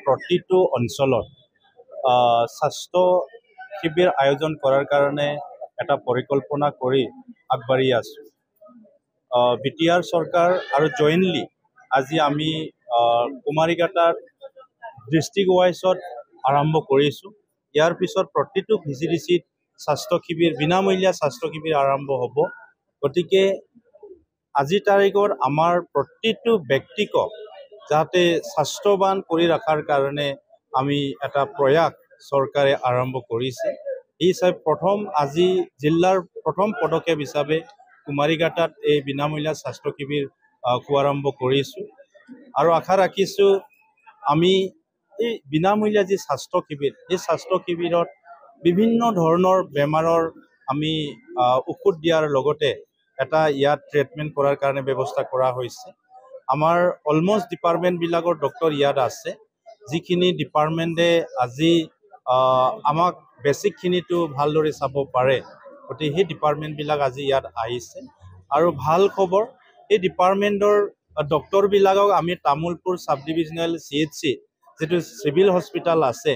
প্ৰতিটো অঞ্চলত স্বাস্থ্য শিবিৰ আয়োজন কৰাৰ কাৰণে এটা পৰিকল্পনা কৰি আগবাঢ়ি আছোঁ। বিটিআৰ চৰকাৰ আৰু জইণ্টলি আজি আমি কুমাৰীঘাটাৰ ডিষ্ট্ৰিক্ট ৱাইজত আৰম্ভ কৰিছোঁ। ইয়াৰ পিছত প্ৰতিটো ভিজিডিচিত স্বাস্থ্য শিবিৰ বিনামূলীয়া স্বাস্থ্য শিবিৰ আৰম্ভ হ'ব। গতিকে আজিৰ তাৰিখত আমাৰ প্ৰতিটো ব্যক্তিক যাতে স্বাস্থ্যৱান কৰি ৰখাৰ কাৰণে আমি এটা প্ৰয়াস চৰকাৰে আৰম্ভ কৰিছে। এই হিচাপে আজি জিলাৰ প্ৰথম পদক্ষেপ হিচাপে কুমাৰীঘাটাত এই বিনামূলীয়া স্বাস্থ্য শিবিৰ শুভাৰম্ভ কৰিছোঁ আৰু আশা ৰাখিছোঁ আমি এই বিনামূলীয়া যি স্বাস্থ্য শিবিৰ এই স্বাস্থ্য শিবিৰত বিভিন্ন ধৰণৰ বেমাৰৰ আমি ঔষধ দিয়াৰ লগতে এটা ইয়াত ট্ৰিটমেণ্ট কৰাৰ কাৰণে ব্যৱস্থা কৰা হৈছে। আমাৰ অলমষ্ট ডিপাৰ্টমেণ্টবিলাকৰ ডক্টৰ ইয়াত আছে, যিখিনি ডিপাৰ্টমেণ্টে আজি আমাক বেছিকখিনিতো ভালদৰে চাব পাৰে। গতিকে সেই ডিপাৰ্টমেণ্টবিলাক আজি ইয়াত আহিছে আৰু ভাল খবৰ, এই ডিপাৰ্টমেণ্টৰ ডক্টৰবিলাকক আমি তামোলপুৰ চাব ডিভিজনেল CHC যিটো চিভিল হস্পিটেল আছে,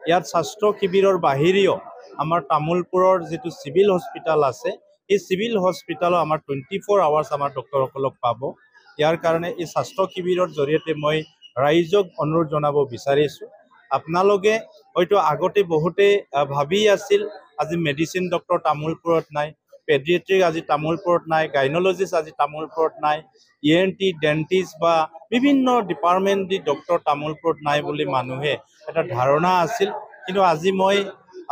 ইয়াত স্বাস্থ্য শিবিৰৰ বাহিৰেও আমাৰ তামোলপুৰৰ যিটো চিভিল হস্পিটেল আছে, এই চিভিল হস্পিটেলত আমাৰ 24 আৱাৰ্ছ আমাৰ ডক্টৰসকলক পাব। ইয়াৰ কাৰণে এই স্বাস্থ্য শিবিৰৰ জৰিয়তে মই ৰাইজক অনুৰোধ জনাব বিচাৰিছোঁ, আপোনালোকে হয়তো আগতে বহুতে ভাবি আছিল আজি মেডিচিন ডক্টৰ তামোলপুৰত নাই, পেডিয়াট্ৰিক আজি তামোলপুৰত নাই, গাইনলজিষ্ট আজি তামোলপুৰত নাই, ENT ডেণ্টিষ্ট বা বিভিন্ন ডিপাৰ্টমেণ্ট ডক্টৰ তামোলপুৰত নাই বুলি মানুহে এটা ধাৰণা আছিল। কিন্তু আজি মই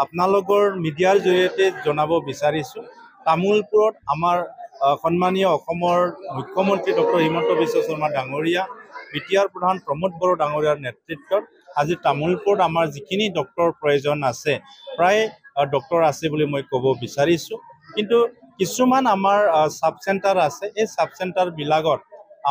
আপোনালোকৰ মিডিয়াৰ জৰিয়তে জনাব বিচাৰিছোঁ, তামোলপুৰত আমাৰ সন্মানীয় অসমৰ মুখ্যমন্ত্ৰী ডক্টৰ হিমন্ত বিশ্ব শৰ্মা ডাঙৰীয়া, বিটিআৰ প্ৰধান প্ৰমোদ বড়ো ডাঙৰীয়াৰ নেতৃত্বত আজি তামোলপুৰত আমাৰ যিখিনি ডক্টৰৰ প্ৰয়োজন আছে প্ৰায় ডক্টৰ আছে বুলি মই ক'ব বিচাৰিছোঁ। কিন্তু কিছুমান আমাৰ চাব চেণ্টাৰ আছে, এই চাব চেণ্টাৰবিলাকত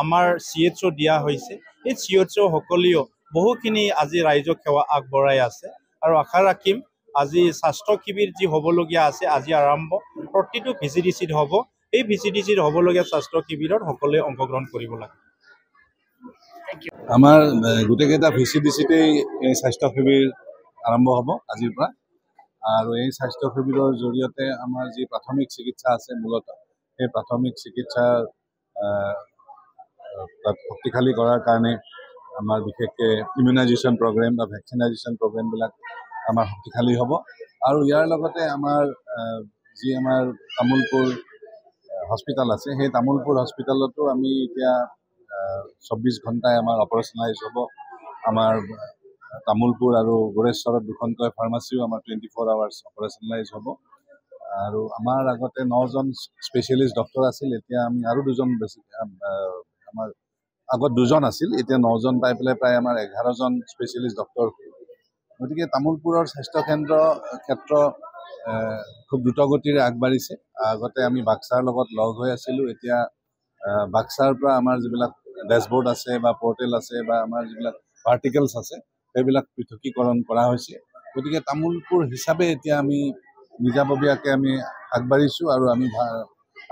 আমাৰ CHO দিয়া হৈছে। এই CHO সকলেও বহুখিনি আজি ৰাইজক সেৱা আগবঢ়াই আছে আৰু আশা ৰাখিম আজি স্বাস্থ্য শিবিৰ যি হ'বলগীয়া আছে আজি আৰম্ভ প্ৰতিটো VCDCত হ'ব। এই VCDCত হ'বলগীয়া স্বাস্থ্য শিবিৰত সকলোৱে অংশগ্ৰহণ কৰিব লাগে। আমাৰ গোটেইকেইটা VCDCতেই এই স্বাস্থ্য শিবিৰ আৰম্ভ হ'ব আজিৰ পৰা আৰু এই স্বাস্থ্য শিবিৰৰ জৰিয়তে আমাৰ যি প্ৰাথমিক চিকিৎসা আছে মূলতঃ সেই প্ৰাথমিক চিকিৎসাৰ শক্তিশালী কৰাৰ কাৰণে আমাৰ বিশেষকৈ ইমিউনাইজেশ্যন প্ৰগ্ৰেম বা ভেকচিনাইজেশ্যন প্ৰগ্ৰেমবিলাক আমাৰ শক্তিশালী হ'ব আৰু ইয়াৰ লগতে আমাৰ যি আমাৰ তামোলপুৰ হস্পিটেল আছে, সেই তামোলপুৰ হস্পিটেলতো আমি এতিয়া 24 ঘণ্টাই আমাৰ অপাৰেশ্যনাইজ হ'ব। আমাৰ তামোলপুৰ আৰু গোৰেশ্বৰত দুখনকৈ ফাৰ্মাচীও আমাৰ 24 আৱাৰ্ছ অপাৰেশ্যনাইজ হ'ব আৰু আমাৰ আগতে 9জন স্পেচিয়েলিষ্ট ডক্টৰ আছিল, এতিয়া আমি আৰু 2জন বেছি, আমাৰ আগত 2জন আছিল, এতিয়া 9জন পাই পেলাই প্ৰায় আমাৰ 11জন স্পেচিয়েলিষ্ট ডক্টৰ। গতিকে তামোলপুৰৰ স্বাস্থ্যকেন্দ্ৰ ক্ষেত্ৰ খুব দ্ৰুতগতিৰে আগবাঢ়িছে। আগতে আমি বাক্সাৰ লগত লগ হৈ আছিলোঁ, এতিয়া বাক্সাৰ পৰা আমাৰ যিবিলাক ডেছবৰ্ড আছে বা পৰ্টেল আছে বা আমাৰ যিবিলাক পাৰ্টিকেলছ আছে সেইবিলাক পৃথকীকৰণ কৰা হৈছে। গতিকে তামোলপুৰ হিচাপে এতিয়া আমি নিজাববীয়াকৈ আমি আগবাঢ়িছোঁ আৰু আমি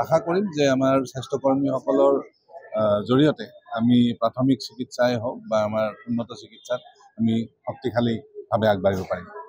আশা কৰিম যে আমাৰ স্বাস্থ্যকৰ্মীসকলৰ জৰিয়তে আমি প্ৰাথমিক চিকিৎসাই হওক বা আমাৰ উন্নত চিকিৎসাত আমি শক্তিশালীভাৱে আগবাঢ়িব পাৰিম।